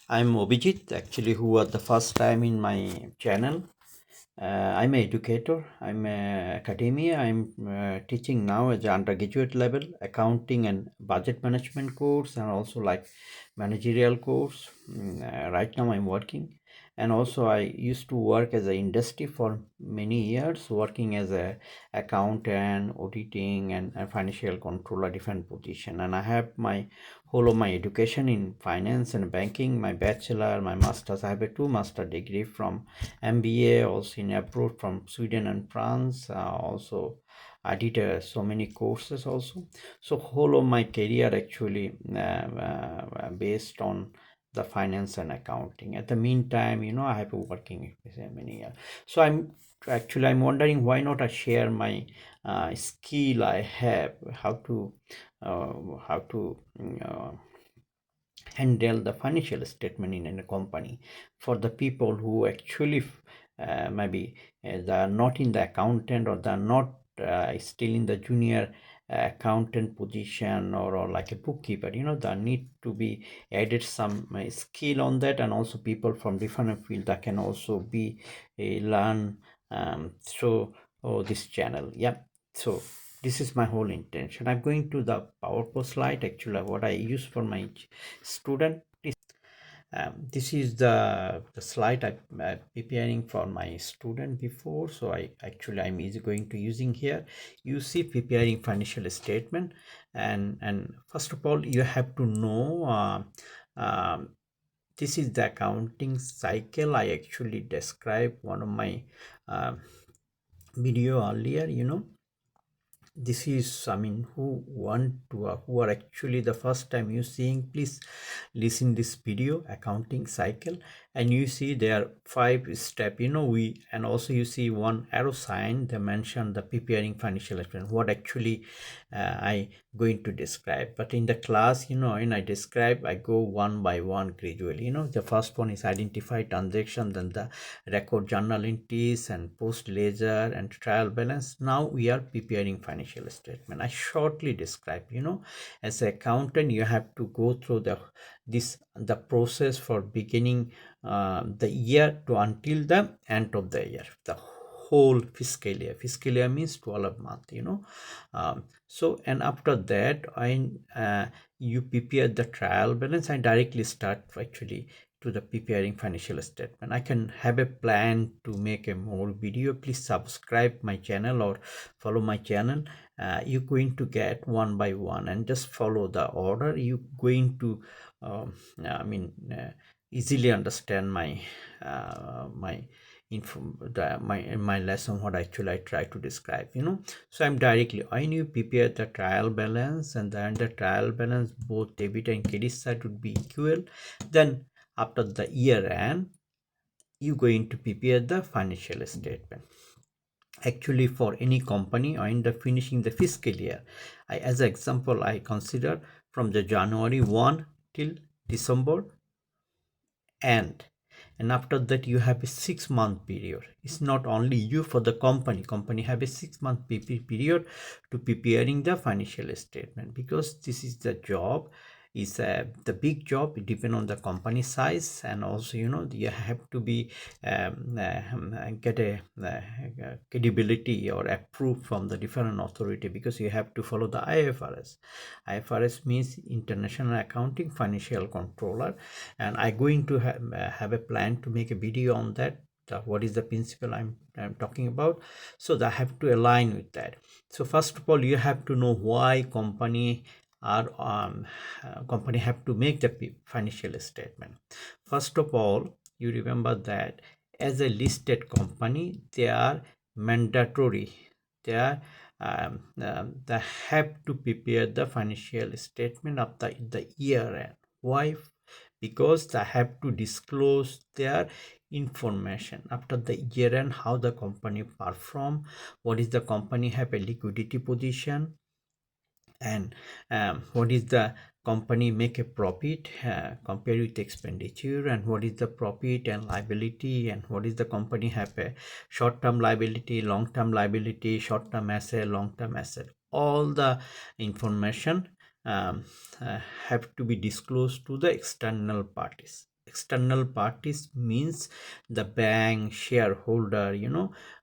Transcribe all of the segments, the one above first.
I'm Obijit, actually, who are the first time in my channel. I'm an educator. I'm a academia. I'm teaching now as an undergraduate level accounting and budget management course, and also like managerial course. Right now, I'm working, and also I used to work as an industry for many years, working as a accountant, auditing, and financial controller, different position. And I have my whole of my education in finance and banking, my bachelor, my master's. I have a two master degree from MBA, also in abroad from Sweden and France. Also, I did so many courses also. So whole of my career actually based on the finance and accounting. At the meantime, I have been working for many years. So I'm wondering why not I share my skill I have, how to handle the financial statement in a company for the people who actually maybe they are not in the accountant, or they are not still in the junior accountant position, or like a bookkeeper. There need to be added some skill on that, and also people from different field that can also be learn through this channel. Yeah, so this is my whole intention. I'm going to the PowerPoint slide, actually what I use for my student. This is the slide I'm preparing for my student before, so I'm easy going to using here. You see preparing financial statement, and first of all you have to know this is the accounting cycle. I actually described one of my uh, video earlier. This is, I mean, who want to who are actually the first time you seeing, please listen this video accounting cycle, and you see there are 5 step. We, and also you see one arrow sign, they mention the preparing financial statement, what actually I going to describe. But in the class, when I describe, I go one by one gradually. The first one is identify transaction, then the record journal entries and post ledger and trial balance. Now we are preparing financial statement. I shortly describe, as an accountant you have to go through the process for beginning the year to until the end of the year, the whole fiscal year means 12 month. So, and after that you prepare the trial balance. I directly start actually to the preparing financial statement. I can have a plan to make a more video. Please subscribe my channel or follow my channel. You're going to get one by one, and just follow the order. You're going to um, I mean easily understand my my lesson, what actually I try to describe. So I'm directly, I knew prepare the trial balance, and then the trial balance both debit and credit side would be equal. Then after the year end, you going to prepare the financial statement. Actually, for any company, or in the finishing the fiscal year, as an example, I consider from the January 1 till December end, and after that you have a 6 month period. It's not only you, for the company have a 6 month period to preparing the financial statement, because this is the job, is the big job. It depends on the company size, and also you have to be get a credibility or approved from the different authority, because you have to follow the IFRS means International Accounting Financial Controller. And I'm going to have a plan to make a video on that, what is the principle I'm talking about, so that I have to align with that. So first of all, you have to know why company have to make the financial statement. First of all, you remember that as a listed company, they are mandatory. They have to prepare the financial statement of the year end. Why? Because they have to disclose their information after the year end, how the company perform, what is the company have a liquidity position, and what is the company make a profit compared with expenditure, and what is the profit and liability, and what is the company have a short-term liability, long-term liability, short-term asset, long-term asset. All the information um, have to be disclosed to the external parties. external parties means the bank, shareholder,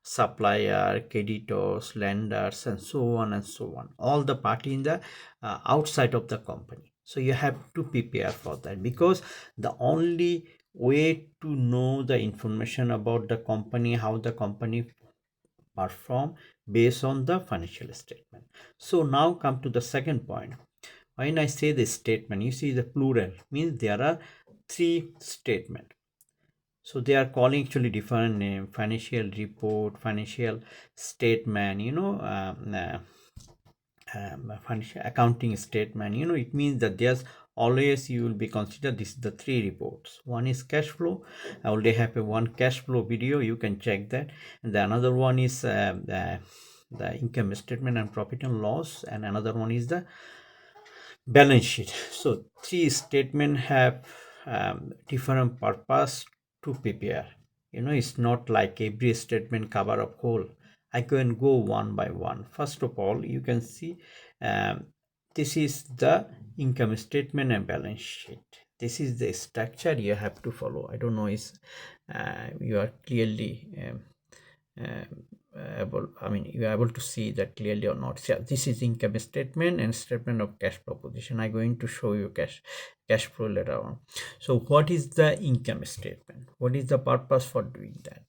supplier, creditors, lenders, and so on and so on, all the party in the outside of the company. So you have to prepare for that, because the only way to know the information about the company, how the company perform, based on the financial statement. So now come to the second point. When I say this statement, you see the plural means there are three statements. So they are calling actually different name: financial report, financial statement, financial accounting statement. It means that there's always, you will be considered this is the three reports. One is cash flow. I already have a one cash flow video, you can check that. And the another one is the income statement and profit and loss, and another one is the balance sheet. So three statements have different purpose to prepare. It's not like every statement cover up whole. I can go one by one. First of all, you can see um, this is the income statement and balance sheet. This is the structure you have to follow. I don't know if you are clearly you are able to see that clearly or not. So this is income statement and statement of cash flow position. I'm going to show you cash flow later on. So what is the income statement? What is the purpose for doing that?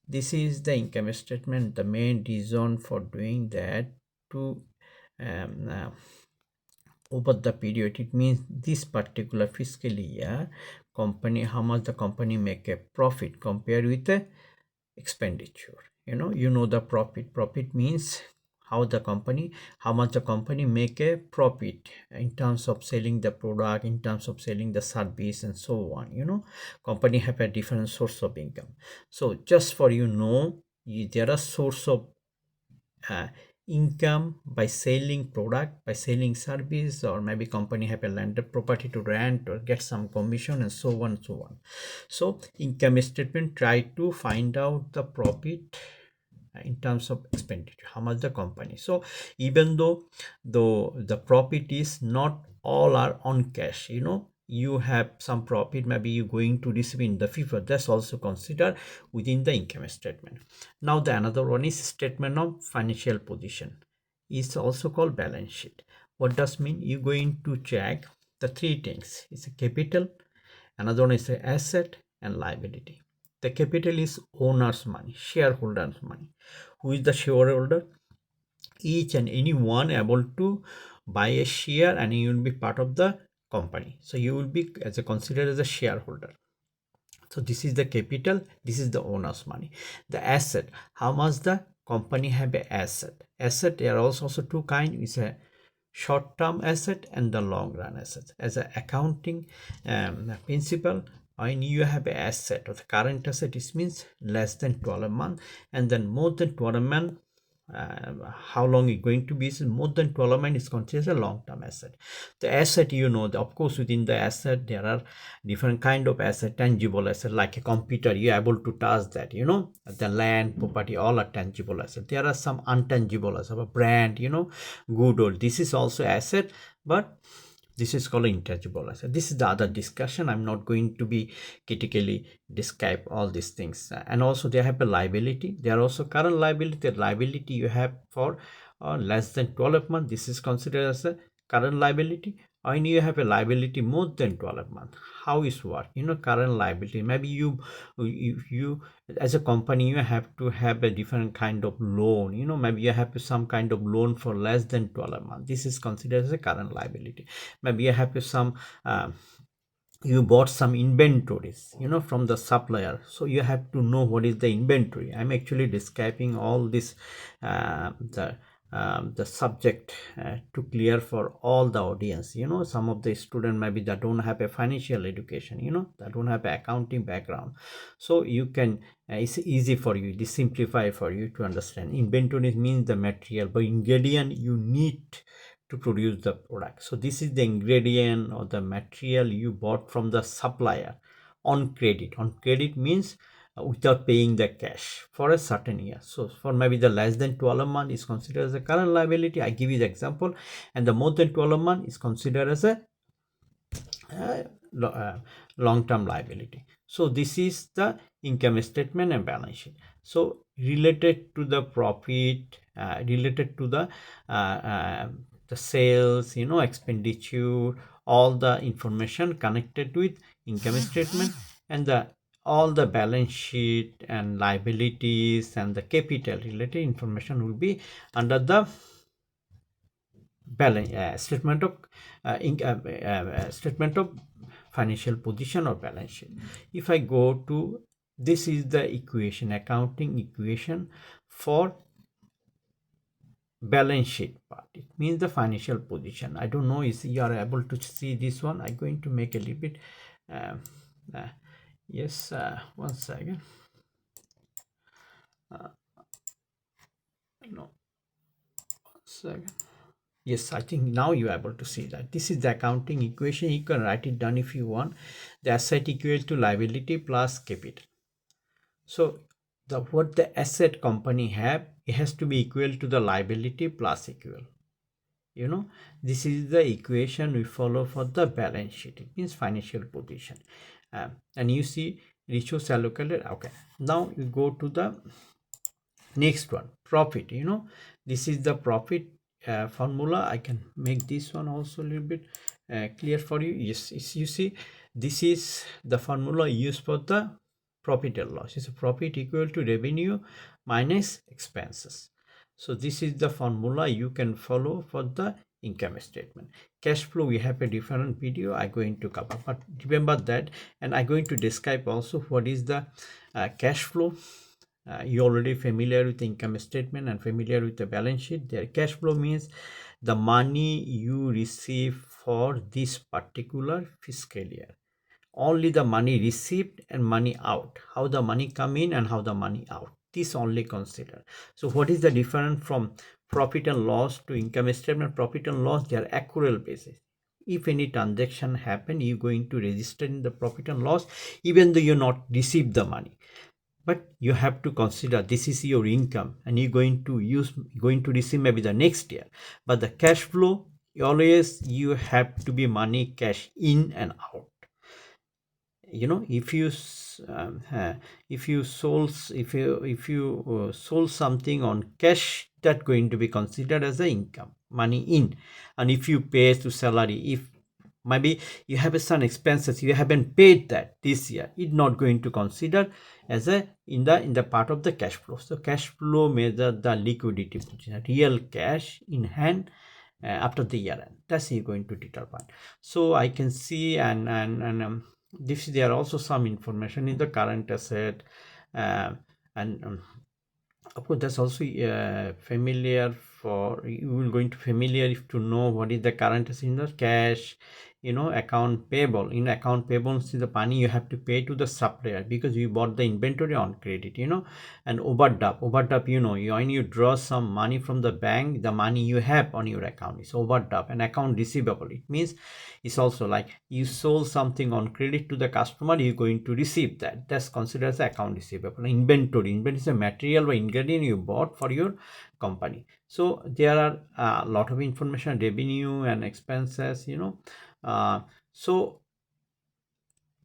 This is the income statement. The main reason for doing that, to over the period, it means this particular fiscal year company, how much the company make a profit compared with the expenditure. The profit means how much the company make a profit in terms of selling the product, in terms of selling the service, and so on. Company have a different source of income. So just for there are source of income by selling product, by selling service, or maybe company have a landed property to rent or get some commission, and so on and so on. So income statement try to find out the profit in terms of expenditure, how much the company. So even though the profit is not all are on cash, you have some profit, maybe you're going to receive in the future, that's also considered within the income statement. Now the another one is statement of financial position, is also called balance sheet. What does mean? You're going to check the three things. It's a capital, another one is a asset, and liability. The capital is owner's money, shareholders money. Who is the shareholder? Each and any one able to buy a share, and you will be part of the company, so you will be considered as a shareholder. So this is the capital, this is the owner's money. The asset, how much the company have a asset. There are also two kinds. It's a short-term asset and the long-run asset. As an accounting principle, when you have an asset, or the current asset, it means less than 12 months, and then more than 12 months, how long it's going to be, is more than 12 months is considered a long-term asset. The asset, of course, within the asset there are different kind of asset. Tangible asset, like a computer, you're able to touch that. The land, property, all are tangible asset. There are some untangible asset, a brand, good old, this is also asset, but this is called intangible asset. This is the other discussion. I'm not going to be critically describe all these things. And also they have a liability. They are also current liability. The liability you have for less than 12 months, this is considered as a current liability. When you have a liability more than 12 months, how is work? Current liability, maybe you as a company, you have to have a different kind of loan. Maybe you have some kind of loan for less than 12 months. This is considered as a current liability. Maybe you have some you bought some inventories from the supplier, so you have to know what is the inventory. I'm actually describing all this the subject to clear for all the audience. Some of the student maybe that don't have a financial education, that don't have an accounting background, so you can it's easy for you, this simplify for you to understand. Inventory means the material, but ingredient you need to produce the product. So this is the ingredient or the material you bought from the supplier on credit. On credit means without paying the cash for a certain year. So for maybe the less than 12 month is considered as a current liability. I give you the example. And the more than 12 month is considered as a long-term liability. So this is the income statement and balance sheet. So related to the profit, related to the sales, expenditure, all the information connected with income statement, and the all the balance sheet and liabilities and the capital related information will be under the balance statement of financial position or balance sheet. If I go to, this is the equation, accounting equation for balance sheet part. It means the financial position. I don't know if you are able to see this one. I'm going to make a little bit um, uh, yes, one second. No, one second. Yes, I think now you are able to see that. This is the accounting equation. You can write it down if you want. The asset equal to liability plus capital. So what the asset company have, it has to be equal to the liability plus equal. This is the equation we follow for the balance sheet. It means financial position. And you see ratios allocated. Okay. Now you go to the next one, profit. This is the profit formula. I can make this one also a little bit clear for you. Yes, you see, this is the formula used for the profit and loss. It's a profit equal to revenue minus expenses. So this is the formula you can follow for the income statement. Cash flow, we have a different video I'm going to cover, but remember that. And I'm going to describe also what is the cash flow. You already familiar with the income statement and familiar with the balance sheet. Their cash flow means the money you receive for this particular fiscal year. Only the money received and money out. How the money come in and how the money out. This only consider. So what is the difference from profit and loss to income statement? Profit and loss, they are accrual basis. If any transaction happen, you're going to register in the profit and loss, even though you not receive the money. But you have to consider this is your income and you're going to receive maybe the next year. But the cash flow, always you have to be money cash in and out. If you sold something on cash, that going to be considered as a income, money in. And if you pay to salary, if maybe you have some expenses you haven't paid that this year, it's not going to consider as a in the part of the cash flow. So cash flow measure the liquidity position, real cash in hand after the year end. That's you going to determine. So I can see and this, there are also some information in the current asset, and of course that's also familiar for you. Will going to familiar if to know what is the current asset in the cash. Account payable. In account payable, see the money you have to pay to the supplier because you bought the inventory on credit. And overdraft, when you draw some money from the bank, the money you have on your account is overdraft. And account receivable, it means it's also like you sold something on credit to the customer, you're going to receive that. That's considered as account receivable. Inventory is a material or ingredient you bought for your company. So there are a lot of information, revenue and expenses. So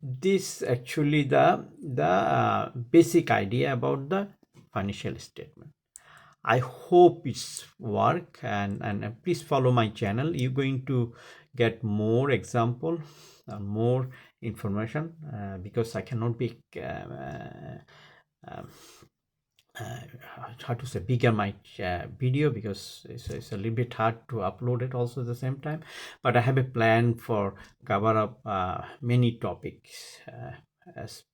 this actually the basic idea about the financial statement. I hope it's work, and please follow my channel. You're going to get more example and more information because I cannot be hard to say bigger my video because it's a little bit hard to upload it also at the same time. But I have a plan for cover up many topics as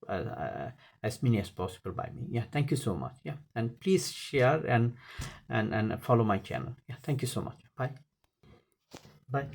many as possible by me. Yeah, thank you so much. Yeah, and please share and follow my channel. Yeah, thank you so much. Bye.